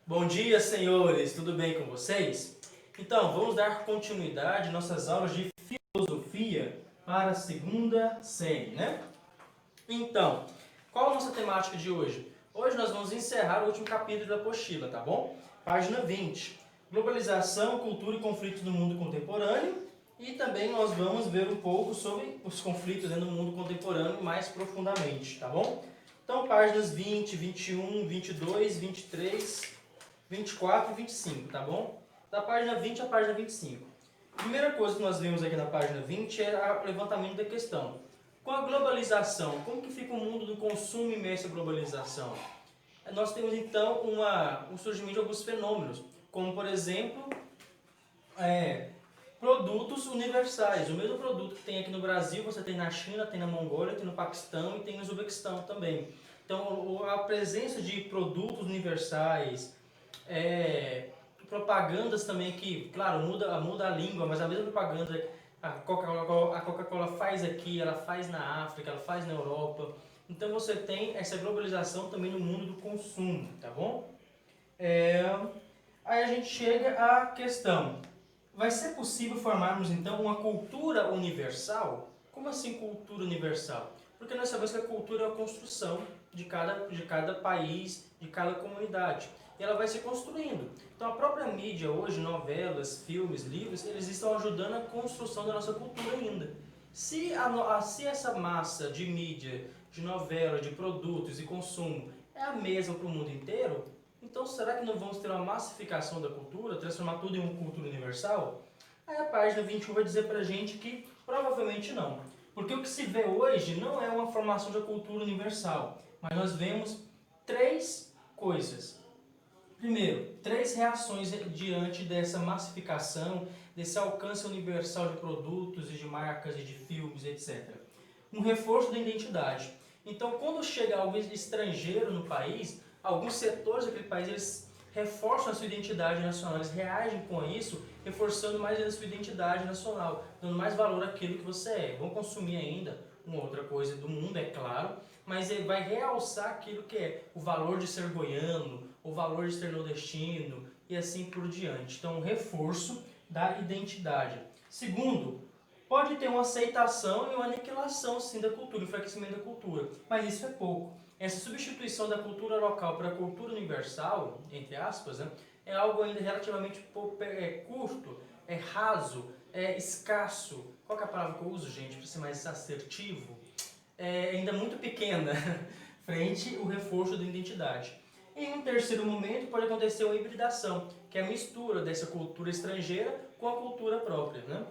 Bom dia, senhores! Tudo bem com vocês? Então, vamos dar continuidade às nossas aulas de filosofia para a segunda série, né? Então, qual a nossa temática de hoje? Hoje nós vamos encerrar o último capítulo da apostila, tá bom? Página 20. Globalização, cultura e conflitos no mundo contemporâneo. E também nós vamos ver um pouco sobre os conflitos no mundo contemporâneo mais profundamente, tá bom? Então, páginas 20, 21, 22, 23, 24 e 25, tá bom? Da página 20 à página 25. A primeira coisa que nós vemos aqui na página 20 é o levantamento da questão. Com a globalização, como que fica o mundo do consumo imerso à globalização? Nós temos então um surgimento de alguns fenômenos, como por exemplo, produtos universais. O mesmo produto que tem aqui no Brasil, você tem na China, tem na Mongólia, tem no Paquistão e tem no Uzbequistão também. Então, a presença de produtos universais, propagandas também que, claro, muda a língua, mas a mesma propaganda a Coca-Cola faz aqui, ela faz na África, ela faz na Europa. Então você tem essa globalização também no mundo do consumo, tá bom? Aí a gente chega à questão: vai ser possível formarmos então uma cultura universal? Como assim cultura universal? Porque nós sabemos que a cultura é a construção de cada país, de cada comunidade. E ela vai se construindo. Então a própria mídia hoje, novelas, filmes, livros, eles estão ajudando a construção da nossa cultura ainda. Se essa massa de mídia, de novela, de produtos e consumo é a mesma para o mundo inteiro, então será que não vamos ter uma massificação da cultura, transformar tudo em uma cultura universal? Aí a página 21 vai dizer pra gente que provavelmente não. Porque o que se vê hoje não é uma formação da cultura universal, mas nós vemos três coisas. Primeiro, três reações diante dessa massificação, desse alcance universal de produtos e de marcas e de filmes, etc. Um reforço da identidade. Então, quando chega algo estrangeiro no país, alguns setores daquele país eles reforçam a sua identidade nacional, eles reagem com isso, reforçando mais a sua identidade nacional, dando mais valor àquilo que você é. Vão consumir ainda uma outra coisa do mundo, é claro, mas ele vai realçar aquilo que é o valor de ser goiano, o valor de ser nordestino e assim por diante. Então, um reforço da identidade. Segundo, pode ter uma aceitação e uma aniquilação, sim, da cultura, um enfraquecimento da cultura, mas isso é pouco. Essa substituição da cultura local para a cultura universal, entre aspas, né, é algo ainda relativamente curto, é raso, é escasso. Qual que é a palavra que eu uso, gente, para ser mais assertivo? É ainda muito pequena frente ao reforço da identidade. Em um terceiro momento, pode acontecer uma hibridação, que é a mistura dessa cultura estrangeira com a cultura própria, né?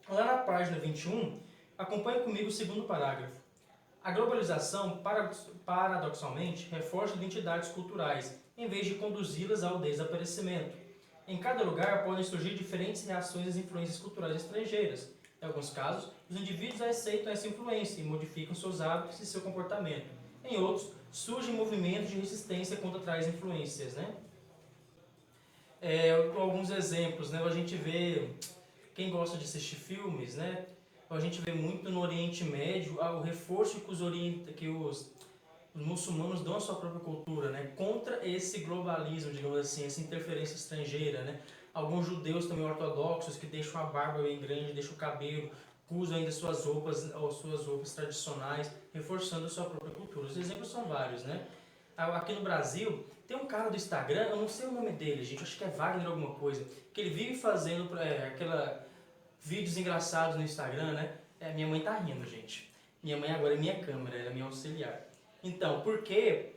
Lá na página 21, acompanhe comigo o segundo parágrafo. A globalização, paradoxalmente, reforça identidades culturais, em vez de conduzi-las ao desaparecimento. Em cada lugar podem surgir diferentes reações às influências culturais estrangeiras. Em alguns casos, os indivíduos aceitam essa influência e modificam seus hábitos e seu comportamento. Em outros, surgem movimentos de resistência contra tais influências, né? Alguns exemplos, né? A gente vê, quem gosta de assistir filmes, né? A gente vê muito no Oriente Médio o reforço que os muçulmanos dão à sua própria cultura, né? Contra esse globalismo, digamos assim, essa interferência estrangeira, né? Alguns judeus também ortodoxos que deixam a barba bem grande, deixam o cabelo, usam ainda suas roupas tradicionais, reforçando a sua própria cultura. Os exemplos são vários, né? Aqui no Brasil, tem um cara do Instagram, eu não sei o nome dele, gente, acho que é Wagner alguma coisa, que ele vive fazendo vídeos engraçados no Instagram, né? Minha mãe tá rindo, gente. Minha mãe agora é minha câmera, ela é minha auxiliar. Então, porque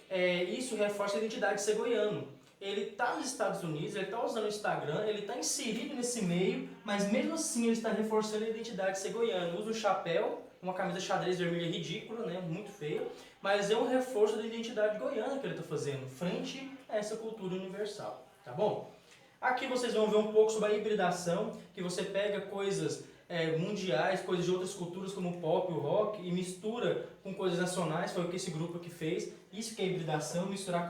isso reforça a identidade de ser goiano. Ele tá nos Estados Unidos, ele tá usando o Instagram, ele tá inserido nesse meio, mas mesmo assim ele está reforçando a identidade de ser goiano. Usa um chapéu, uma camisa xadrez vermelha ridícula, né? Muito feia, mas é um reforço da identidade goiana que ele está fazendo, frente a essa cultura universal, tá bom? Aqui vocês vão ver um pouco sobre a hibridação, que você pega coisas mundiais, coisas de outras culturas como o pop, o rock, e mistura com coisas nacionais, foi o que esse grupo aqui fez. Isso que é hibridação, misturar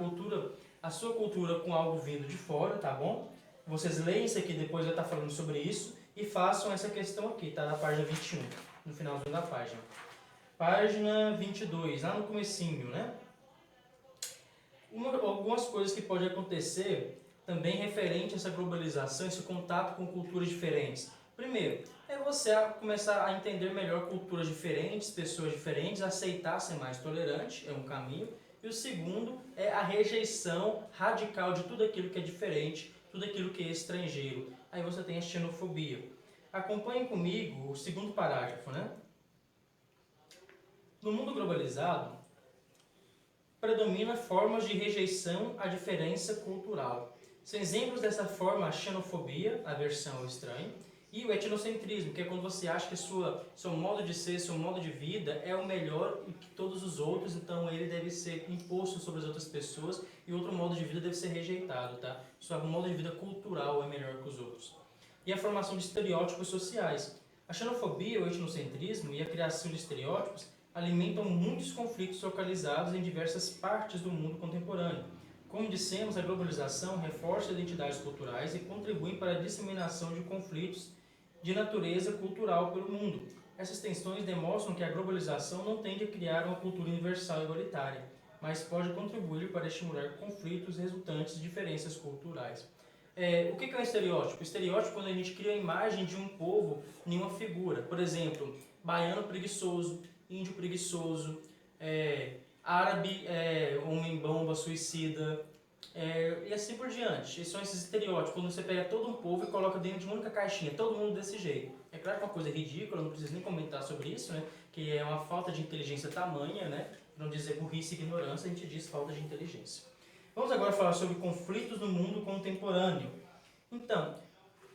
a sua cultura com algo vindo de fora, tá bom? Vocês leem isso aqui, depois vai estar falando sobre isso, e façam essa questão aqui, tá? Na página 21, no finalzinho da página. Página 22, lá no comecinho, né? Algumas coisas que podem acontecer também referente a essa globalização, esse contato com culturas diferentes. Primeiro, é você começar a entender melhor culturas diferentes, pessoas diferentes, aceitar ser mais tolerante, é um caminho. E o segundo é a rejeição radical de tudo aquilo que é diferente, tudo aquilo que é estrangeiro. Aí você tem a xenofobia. Acompanhe comigo o segundo parágrafo, né? No mundo globalizado, predomina formas de rejeição à diferença cultural. São exemplos dessa forma a xenofobia, a aversão ao estranho, e o etnocentrismo, que é quando você acha que seu modo de ser, seu modo de vida é o melhor que todos os outros, então ele deve ser imposto sobre as outras pessoas e outro modo de vida deve ser rejeitado, tá? Seu modo de vida cultural é melhor que os outros. E a formação de estereótipos sociais. A xenofobia, o etnocentrismo e a criação de estereótipos alimentam muitos conflitos localizados em diversas partes do mundo contemporâneo. Como dissemos, a globalização reforça identidades culturais e contribui para a disseminação de conflitos de natureza cultural pelo mundo. Essas tensões demonstram que a globalização não tende a criar uma cultura universal e igualitária, mas pode contribuir para estimular conflitos resultantes de diferenças culturais. O que é um estereótipo? O estereótipo é quando a gente cria a imagem de um povo em uma figura. Por exemplo, baiano preguiçoso, índio preguiçoso, árabe, homem-bomba, suicida, e assim por diante. Esses são esses estereótipos, quando você pega todo um povo e coloca dentro de uma única caixinha, todo mundo desse jeito. É claro que é uma coisa ridícula, não preciso nem comentar sobre isso, né? Que é uma falta de inteligência tamanha, né? Não dizer burrice e ignorância, a gente diz falta de inteligência. Vamos agora falar sobre conflitos no mundo contemporâneo. Então,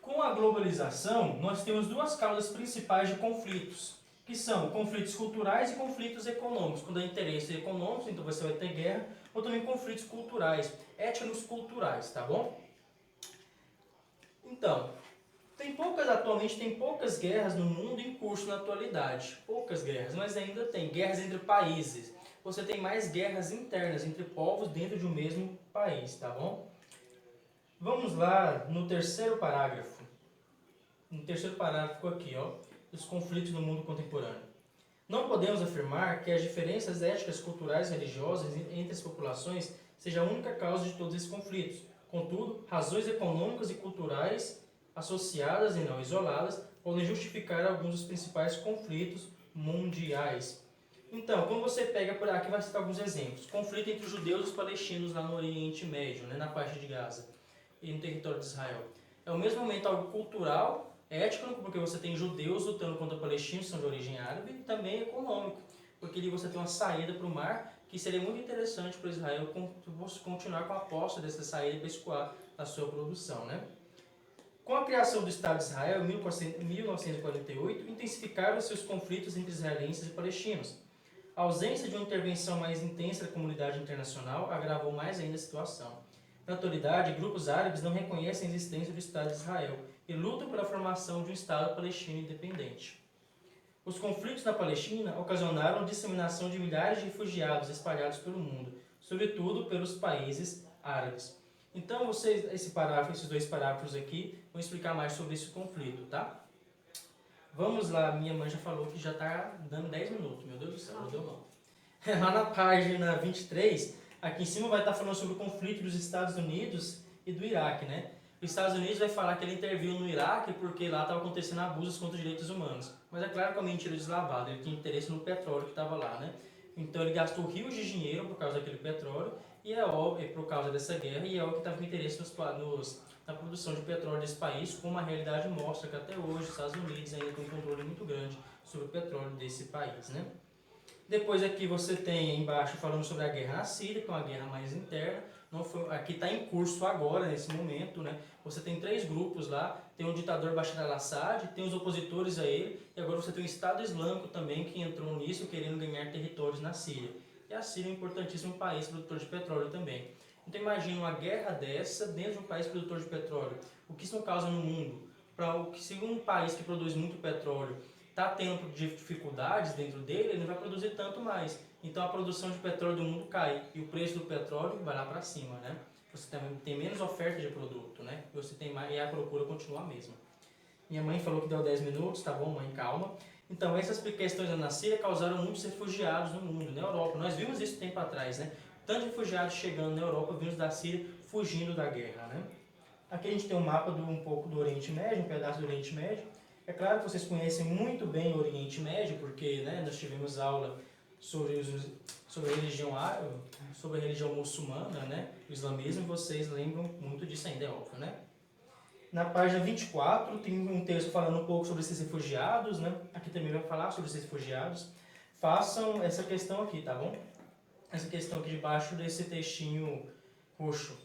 com a globalização, nós temos duas causas principais de conflitos, que são conflitos culturais e conflitos econômicos. Quando há interesse econômico, então você vai ter guerra, ou também conflitos culturais, étnicos culturais, tá bom? Então, atualmente tem poucas guerras no mundo em curso na atualidade. Poucas guerras, mas ainda tem guerras entre países. Você tem mais guerras internas entre povos dentro de um mesmo país, tá bom? Vamos lá no terceiro parágrafo. No terceiro parágrafo aqui, ó, dos conflitos no mundo contemporâneo. Não podemos afirmar que as diferenças éticas, culturais e religiosas entre as populações seja a única causa de todos esses conflitos. Contudo, razões econômicas e culturais associadas e não isoladas podem justificar alguns dos principais conflitos mundiais. Então, quando você pega por aqui, vai citar alguns exemplos. Conflito entre os judeus e os palestinos lá no Oriente Médio, né, na faixa de Gaza e no território de Israel. É ao mesmo momento algo cultural, étnico, porque você tem judeus lutando contra palestinos, que são de origem árabe, e também econômico, porque ali você tem uma saída para o mar, que seria muito interessante para Israel continuar com a aposta dessa saída para escoar a sua produção, né? Com a criação do Estado de Israel em 1948, intensificaram seus conflitos entre israelenses e palestinos. A ausência de uma intervenção mais intensa da comunidade internacional agravou mais ainda a situação. Na atualidade, grupos árabes não reconhecem a existência do Estado de Israel e lutam pela formação de um Estado palestino independente. Os conflitos na Palestina ocasionaram a disseminação de milhares de refugiados espalhados pelo mundo, sobretudo pelos países árabes. Então, esses dois parágrafos aqui vão explicar mais sobre esse conflito, tá? Vamos lá, minha mãe já falou que já está dando 10 minutos, meu Deus do céu, não deu não. Lá na página 23, aqui em cima vai estar falando sobre o conflito dos Estados Unidos e do Iraque, né? Os Estados Unidos vai falar que ele interviu no Iraque porque lá estava acontecendo abusos contra os direitos humanos. Mas é claro que é uma mentira deslavada, ele tinha interesse no petróleo que estava lá, né? Então ele gastou rios de dinheiro por causa daquele petróleo e é óbvio, por causa dessa guerra, e é óbvio que estava com interesse na produção de petróleo desse país, como a realidade mostra que até hoje os Estados Unidos ainda tem um controle muito grande sobre o petróleo desse país, né? Depois aqui você tem embaixo falando sobre a guerra na Síria, que é uma guerra mais interna. Aqui está em curso agora, nesse momento, né? Você tem 3 grupos lá, tem o ditador Bashar al-Assad, tem os opositores a ele, e agora você tem o Estado Islâmico também, que entrou nisso, querendo ganhar territórios na Síria. E a Síria é um importantíssimo país produtor de petróleo também. Então imagina uma guerra dessa dentro de um país produtor de petróleo. O que isso não causa no mundo? Se um país que produz muito petróleo está tendo dificuldades dentro dele, ele não vai produzir tanto mais. Então a produção de petróleo do mundo cai e o preço do petróleo vai lá para cima, né? Você também tem menos oferta de produto, né? Você tem mais, e a procura continua a mesma. Minha mãe falou que deu 10 minutos, tá bom, mãe, calma. Então, essas questões na Síria causaram muitos refugiados no mundo, na Europa. Nós vimos isso tempo atrás, né? Tantos refugiados chegando na Europa, vindos da Síria, fugindo da guerra, né? Aqui a gente tem um mapa um pouco do Oriente Médio, um pedaço do Oriente Médio. É claro que vocês conhecem muito bem o Oriente Médio, porque né, nós tivemos aula sobre a religião árabe, sobre a religião muçulmana, né, o islamismo, e vocês lembram muito disso ainda, é óbvio, né? Na página 24 tem um texto falando um pouco sobre esses refugiados, né? Aqui também vai falar sobre esses refugiados. Façam essa questão aqui, tá bom? Essa questão aqui debaixo desse textinho roxo.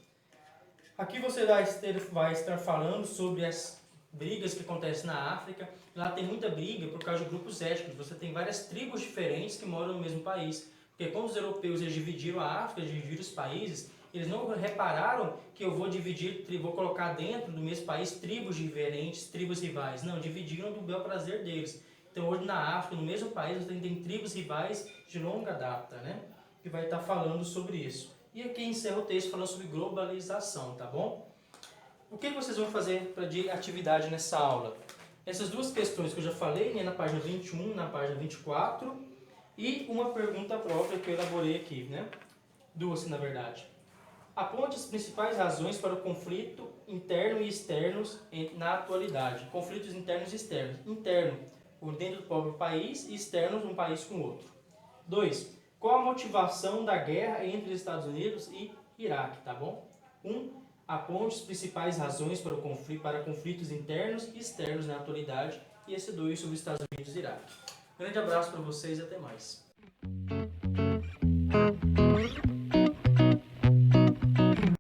Aqui você vai estar falando sobre as brigas que acontecem na África. Lá tem muita briga por causa de grupos étnicos. Você tem várias tribos diferentes que moram no mesmo país. Porque quando os europeus eles dividiram a África, dividiram os países, eles não repararam que eu vou colocar dentro do mesmo país tribos diferentes, tribos rivais. Não, dividiram do bel prazer deles. Então hoje na África, no mesmo país, você tem tribos rivais de longa data, né? Que vai estar falando sobre isso. E aqui encerra o texto falando sobre globalização, tá bom? O que vocês vão fazer de atividade nessa aula? Essas duas questões que eu já falei, né, na página 21, na página 24, e uma pergunta própria que eu elaborei aqui, né? Duas, na verdade. Aponte as principais razões para o conflito interno e externos na atualidade. Conflitos internos e externos. Interno, por dentro do próprio país, e externo, um país com o outro. 2. Qual a motivação da guerra entre os Estados Unidos e Iraque, tá bom? 1. Aponte as principais razões para conflitos internos e externos na atualidade. E esse 2 sobre os Estados Unidos e Iraque. Grande abraço para vocês e até mais.